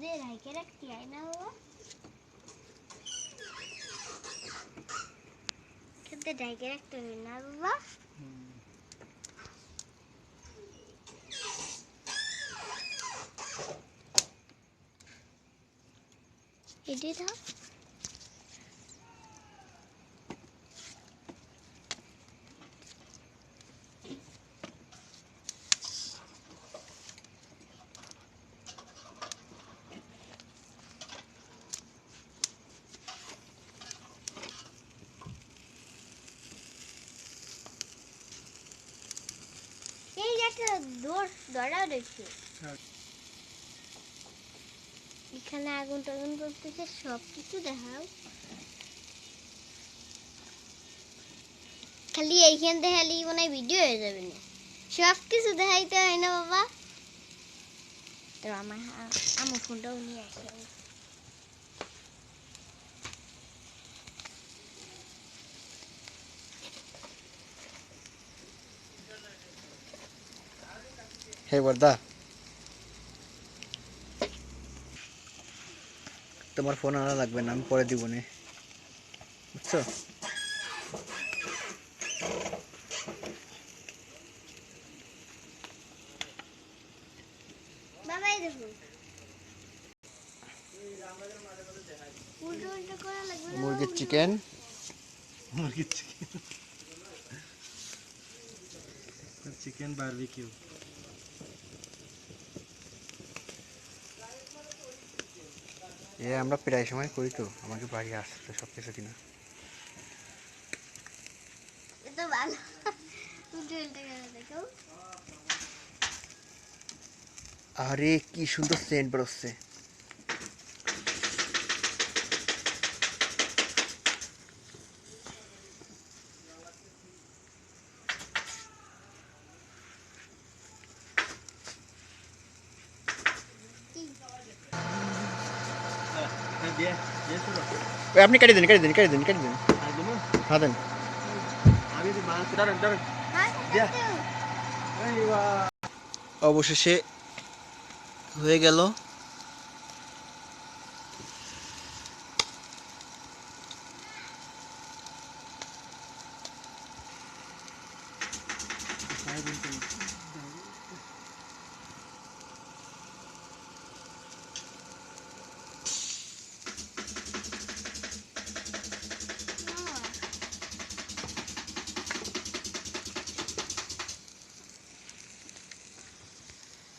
दे ढाई रखती है ना वो कितने ढाई के रखते हो ना बाबा इधर था দড়া রয়েছে এখানে আগুন টাগুন করতেছে সব কিছু দেখাও খালি এইখান দেখালি মনে হয় ভিডিও হয়ে যাবে না সব কিছু দেখাইতে হয় না বাবা তো আমার ফোনটাও নিয়ে আসে হে বর্দা তোমার ফোন আনা লাগবে না আমি পরে দিব নে বুঝছো বাবা এই দেখুন উল্টো উল্টো করা লাগবে মুরগির চিকেন চিকেন বারবিকিউ এ আমরা প্রায় সময় করি তো আমাকে বাড়ি আসতে সব কিছু কিনা এটা ভালো উল্টো উল্টো করে দেখো আরে কি সুন্দর সেন্ট বেরোচ্ছে আপনি কেটে দিন হ্যাঁ দেন অবশেষে হয়ে গেল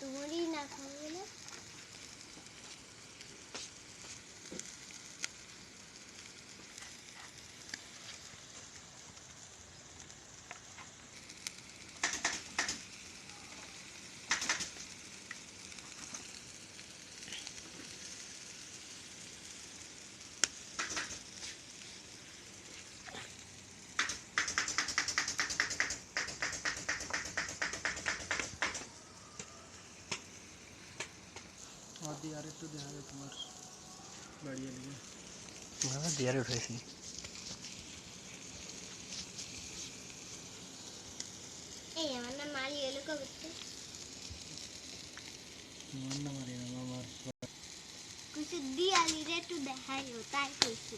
তোমারই না খাবে না আর একটু দেখা যায় তোমার বাড়িয়ে লেগে দিয়ারে উঠেছি এই আমার না মারি এলো কবে তোমার না মারি আমার কিছু দিয়ালি রে একটু দেখাইও তাই কইছি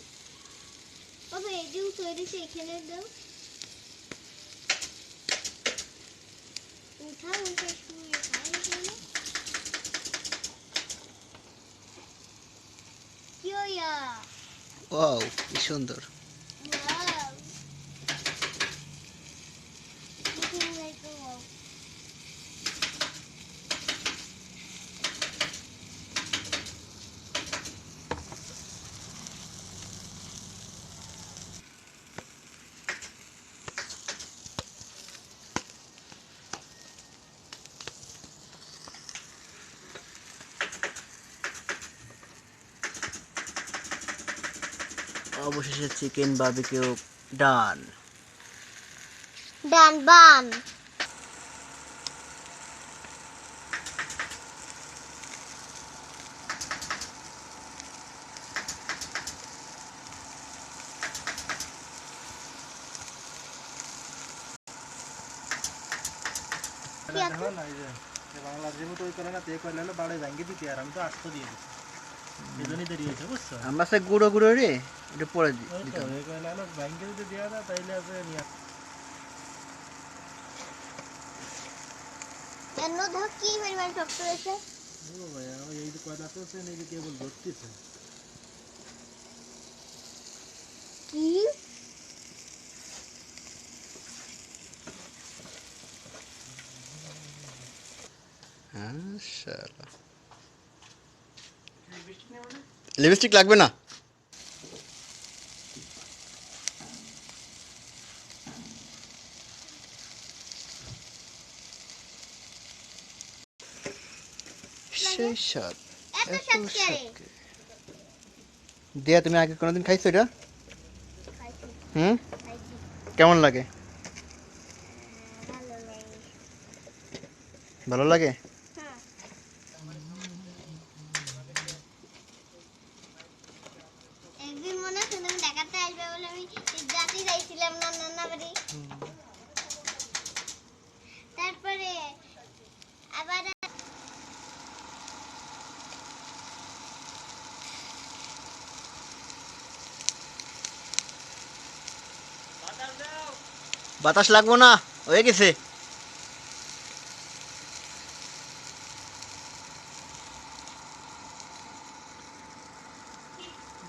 বাবা এই যে তৈরি সে এখানে দাও উঠা শুয়ে খাই গেলে কিয়া ওয়াও কি সুন্দর wow looking like a wow অবশেষে চিকেন বারবিকিউ ডান বান বাংলা যেমন তো ওই করে না তে কইলে বাড়ে ভাঙ্গি দিতে আর আমি তো 800 দিয়ে দিচ্ছি এজন্যই দেরি হয়েছে বুঝছো? আমরা সে গুঁড়ো গুঁড়ো রে এটা পরে ওই তো দিতাম। এই কয়লা হলো ব্যাংকে যদি দেওয়া না তাইলে আছে নিয়ে এর মধ্যে কি পরিমাণ শক্ত রয়েছে? ও ভাইয়া ওই এই যে কয়লা তো আছে এই যে কেবল ধরতেছে। কি? হ্যাঁ শালা লিপস্টিক লাগবে না। সেই স্বাদ এত এত স্বাদ কি আরে? স্বাদ কে? দিয়া তুমি আগে কোনোদিন খাইছো এটা? খাইছি, হুম, খাইছি। কেমন লাগে? ভালো লাগে। ভালো লাগে? হ্যাঁ। একদিন মনে আছে তুমি ঢাকাতে আসবে বলে আমি জাতি যাইছিলাম না নানা বাড়ি। তারপরে আবার বাতাস লাগবো না, হয়ে গেছে।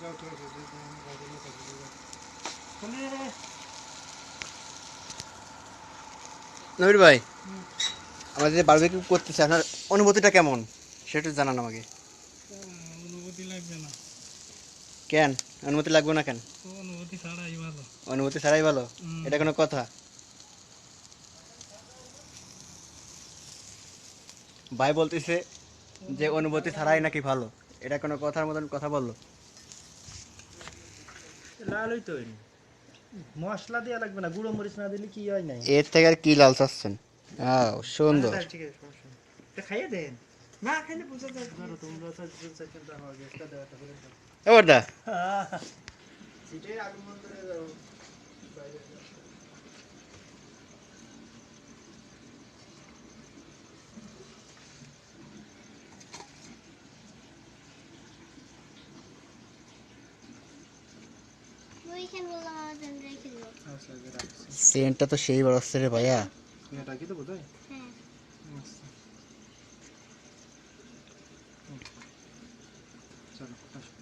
যাও ঠিক আছে যে গাড়ি চলে নবীর ভাই, আমাদের যে বারবিকিউ করতেছে আপনার অনুভূতিটা কেমন সেটা একটু জানান আমাকে। অনুভূতি লাগবে না, কেন অনুমতি লাগবে না কেন? অনুভূতি ছাড়াই ভালো। অনুমতি ছাড়াই ভালো? এটা কোনো কথা? ভাই বলতেছে যে অনুভূতি ছাড়াই নাকি ভালো, এটা কোনো কথার মতন কথা বললো? লাল হইতো মশলা দেওয়া লাগবে না, গুঁড়ো মরিচ না দিলে কি হয় নাই। এর থেকে আর কি লাল চাচ্ছেন? সুন্দর। ঠিক আছে সমস্যা নেই, এটা খাইয়ে দেন না, খাইলে বুঝা যায়। ধরো তোমরা তো সেকেন্ড আমার গ্যাসটা দেওয়াটা করে দাও। এবার দা সিটে আগুন বন্ধ করে দাও বাইরে যাও। ওইখানে বললাম আমার জন্য রেখে দিও। আচ্ছা যে রাখছি সেন্টটা তো সেই বড় আসছে রে ভাইয়া। এটা কি তো বোঝায়। হ্যাঁ। আচ্ছা চলো আসো।